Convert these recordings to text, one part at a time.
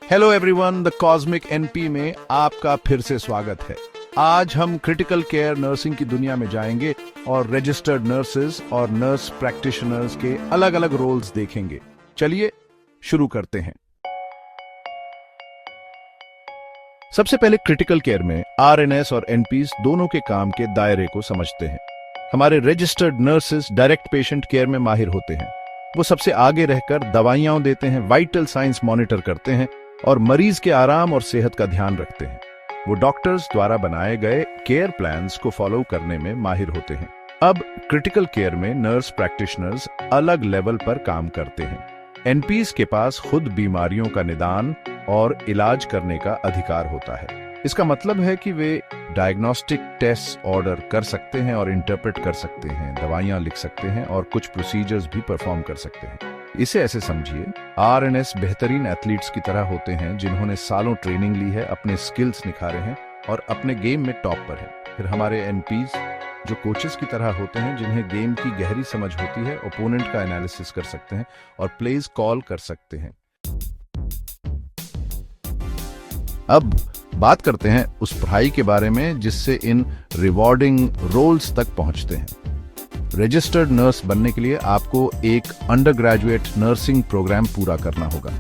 Hello everyone, the cosmic NP में आपका फिर से स्वागत है। आज हम क्रिटिकल केयर नर्सिंग की दुनिया में जाएंगे और रजिस्टर्ड नर्सेज और नर्स प्रैक्टिशनर्स के अलग अलग रोल्स देखेंगे। चलिए शुरू करते हैं। सबसे पहले क्रिटिकल केयर में आरएनएस और एनपीस दोनों के काम के दायरे को समझते हैं। हमारे registered nurses direct patient care में माहिर होते हैं। वो सबसे आगे रहकर दवाइयां देते हैं, वाइटल साइंस मॉनिटर करते हैं और मरीज के आराम और सेहत का ध्यान रखते हैं। वो डॉक्टर्स द्वारा बनाए गए केयर प्लान्स को फॉलो करने में माहिर होते हैं। अब क्रिटिकल केयर में नर्स प्रैक्टिशनर्स अलग लेवल पर काम करते हैं। एनपीस के पास खुद बीमारियों का निदान और इलाज करने का अधिकार होता है। इसका मतलब है कि वे डायग्नोस्टिक टेस्ट ऑर्डर कर सकते हैं और इंटरप्रेट कर सकते हैं, दवाइयां लिख सकते हैं और कुछ प्रोसीजर्स भी परफॉर्म कर सकते हैं। इसे ऐसे समझिए, आरएनएस बेहतरीन एथलीट्स की तरह होते हैं जिन्होंने सालों ट्रेनिंग ली है, अपने स्किल्स निखारे हैं और अपने गेम में टॉप पर है। फिर हमारे एनपीस जो कोचेस की तरह होते हैं, जिन्हें गेम की गहरी समझ होती है, ओपोनेंट का एनालिसिस कर सकते हैं और प्लेज कॉल कर सकते हैं। अब बात करते हैं उस पढ़ाई के बारे में जिससे इन रिवॉर्डिंग रोल्स तक पहुंचते हैं। रजिस्टर्ड नर्स बनने के लिए आपको एक अंडर ग्रेजुएट नर्सिंग प्रोग्राम पूरा करना होगा।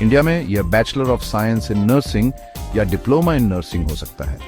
इंडिया में यह bachelor of science in nursing या डिप्लोमा इन नर्सिंग हो सकता है।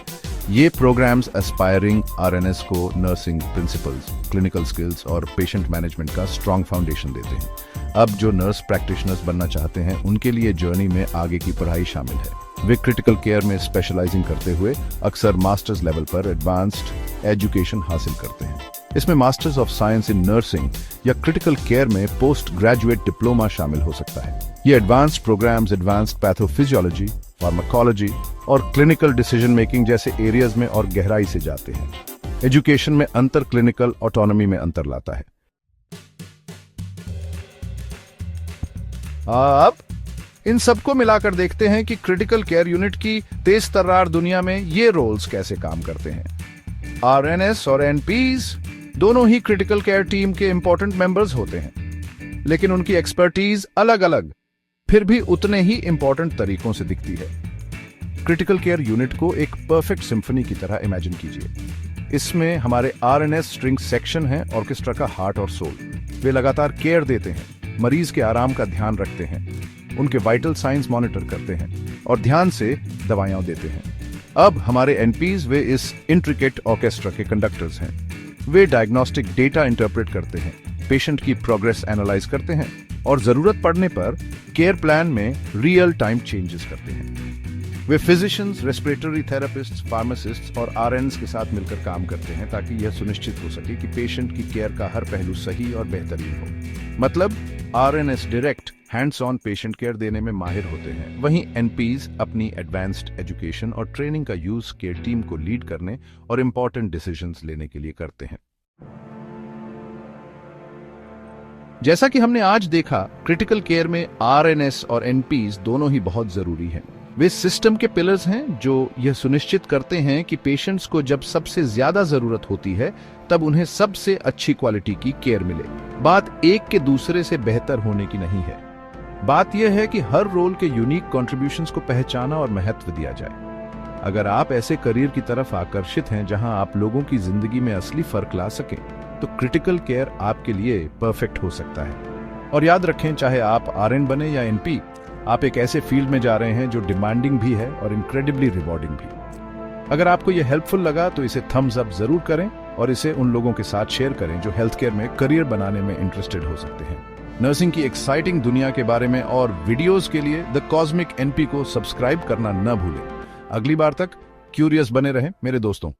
ये प्रोग्राम्स एस्पायरिंग आरएनएस को नर्सिंग प्रिंसिपल्स, क्लिनिकल स्किल्स और पेशेंट मैनेजमेंट का स्ट्रॉन्ग फाउंडेशन देते हैं। अब जो नर्स प्रैक्टिशनर्स बनना चाहते हैं, उनके लिए जर्नी में आगे की पढ़ाई शामिल है। वे क्रिटिकल केयर में स्पेशलाइजिंग करते हुए अक्सर मास्टर्स लेवल पर एडवांस्ड एजुकेशन हासिल करते हैं। इसमें masters of science in nursing या क्रिटिकल केयर में पोस्ट ग्रेजुएट डिप्लोमा शामिल हो सकता है। ये advanced programmes advanced pathophysiology, pharmacology और क्लिनिकल डिसीजन मेकिंग जैसे एरियाज में और गहराई से जाते हैं। एजुकेशन में अंतर क्लिनिकल ऑटोनॉमी में अंतर लाता है। अब इन सबको मिलाकर देखते हैं कि क्रिटिकल केयर यूनिट की तेज तर्रार दुनिया में ये रोल्स कैसे काम करते हैं। आरएनएस और एनपीस दोनों ही क्रिटिकल केयर टीम के इंपॉर्टेंट मेंबर्स होते हैं, लेकिन उनकी एक्सपर्टीज अलग अलग फिर भी उतने ही इंपॉर्टेंट तरीकों से दिखती है। क्रिटिकल केयर यूनिट को एक परफेक्ट सिम्फनी की तरह इमेजिन कीजिए। इसमें हमारे आरएनएस स्ट्रिंग सेक्शन है, ऑर्केस्ट्रा का हार्ट और सोल। वे लगातार केयर देते हैं, मरीज के आराम का ध्यान रखते हैं, उनके वाइटल साइंस मॉनिटर करते हैं और ध्यान से दवाइयां देते हैं। अब हमारे एनपीज वे इस इंट्रिकेट ऑर्केस्ट्रा के कंडक्टर्स हैं। वे डायग्नोस्टिक डेटा इंटरप्रेट करते हैं, पेशेंट की प्रोग्रेस एनालाइज करते हैं और जरूरत पड़ने पर केयर प्लान में रियल टाइम चेंजेस करते हैं। वे फिजिशियंस, रेस्पिरेटरी थेरेपिस्ट्स, फार्मासिस्ट्स और आरएनएस के साथ मिलकर काम करते हैं ताकि यह सुनिश्चित हो सके कि पेशेंट की केयर का हर पहलू सही और बेहतरीन हो। मतलब RNS direct hands on patient care देने में माहिर होते हैं, वहीं एनपीज अपनी एडवांस्ड एजुकेशन और ट्रेनिंग का यूज केयर टीम को लीड करने और इंपॉर्टेंट डिसीजंस लेने के लिए करते हैं। जैसा कि हमने आज देखा, क्रिटिकल केयर में आरएनएस और एनपीज दोनों ही बहुत जरूरी हैं। वे सिस्टम के पिलर्स हैं जो यह सुनिश्चित करते हैं कि पेशेंट्स को जब सबसे ज्यादा जरूरत होती है तब उन्हें सबसे अच्छी क्वालिटी की केयर मिले। बात एक के दूसरे से बेहतर होने की नहीं है। बात यह है कि हर रोल के यूनिक कॉन्ट्रीब्यूशंस को पहचाना और महत्व दिया जाए। अगर आप ऐसे करियर की तरफ आकर्षित हैं जहां आप लोगों की जिंदगी में असली फर्क ला सकें, तो क्रिटिकल केयर आपके लिए परफेक्ट हो सकता है। और याद रखें, चाहे आप आरएन बने या एनपी, आप एक ऐसे फील्ड में जा रहे हैं जो डिमांडिंग भी है और इनक्रेडिबली रिवॉर्डिंग भी। अगर आपको यह हेल्पफुल लगा तो इसे थम्स अप जरूर करें और इसे उन लोगों के साथ शेयर करें जो हेल्थ केयर में करियर बनाने में इंटरेस्टेड हो सकते हैं। नर्सिंग की एक्साइटिंग दुनिया के बारे में और वीडियोस के लिए द कॉस्मिक एनपी को सब्सक्राइब करना न भूलें। अगली बार तक क्यूरियस बने रहें मेरे दोस्तों।